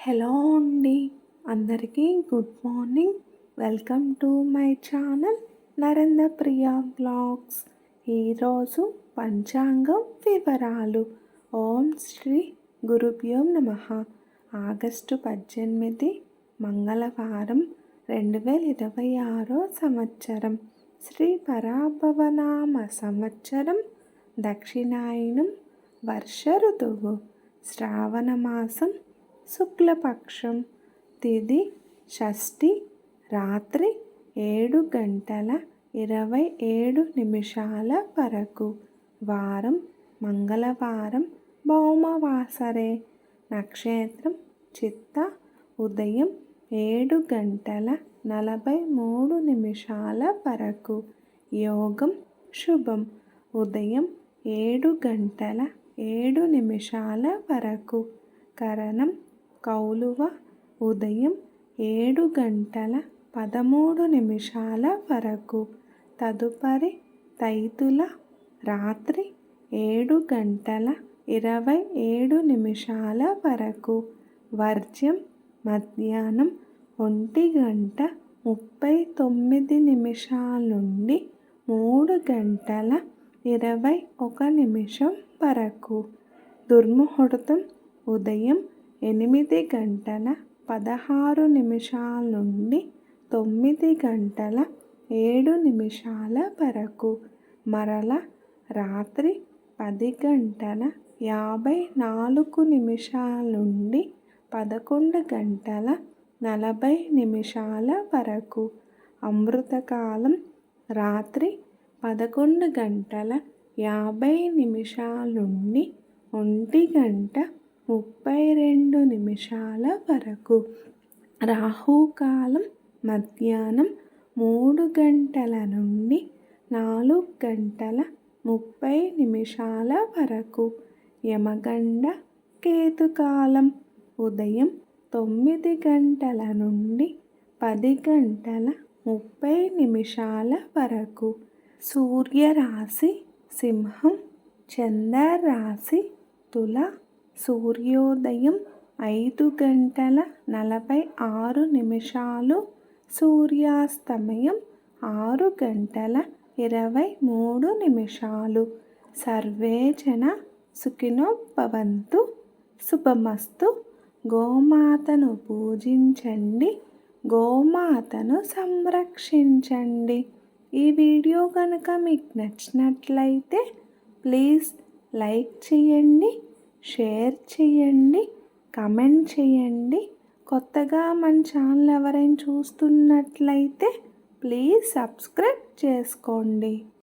Hello అండి, అందరికీ good morning. Welcome to my channel Narendra Priya blogs. ఈరోజు పంచాంగం వివరాలు. ఓం శ్రీ గురుభ్యో నమః. ఆగస్టు 18 మంగళవారం 2026 సంవత్సరం. శ్రీ పరాభవనామ సంవత్సరం. దక్షిణాయనం. వర్ష ఋతువు. శ్రావణ మాసం. శుక్లపక్షం. తిథి షష్ఠి. రాత్రి 7:27 వరకు. వారం మంగళవారం. భౌమవాసరే. నక్షత్రం చిత్త. ఉదయం 7:43 వరకు. యోగం శుభం. ఉదయం 7:07 వరకు. కరణం కౌలువ. ఉదయం 7:13 వరకు. తదుపరి తైతుల. రాత్రి 7:27 వరకు. వర్జ్యం మధ్యాహ్నం 1:39 నుండి 3:21 వరకు. దుర్ముహూర్తం ఉదయం 8:16 నుండి 9:07 వరకు. మరల రాత్రి 10:54 నుండి 11:40 వరకు. అమృతకాలం రాత్రి 11:50 నుండి 1:32 వరకు. రాహుకాలం మధ్యాహ్నం 3 నుండి 4:30 వరకు. యమగండ కేతుకాలం ఉదయం 9 నుండి 10:30 వరకు. సూర్యరాశి సింహం. చంద్రరాశి తుల. సూర్యోదయం 5:46. సూర్యాస్తమయం 6:23. సర్వే జన సుఖినో భవంతు. శుభమస్తు. గోమాతను పూజించండి, గోమాతను సంరక్షించండి. ఈ వీడియో కనుక మీకు నచ్చినట్లయితే ప్లీజ్ లైక్ చేయండి, షేర్ చేయండి, కమెంట్ చేయండి. కొత్తగా మన ఛానల్ ఎవరైనా చూస్తున్నట్లయితే ప్లీజ్ సబ్స్క్రైబ్ చేసుకోండి.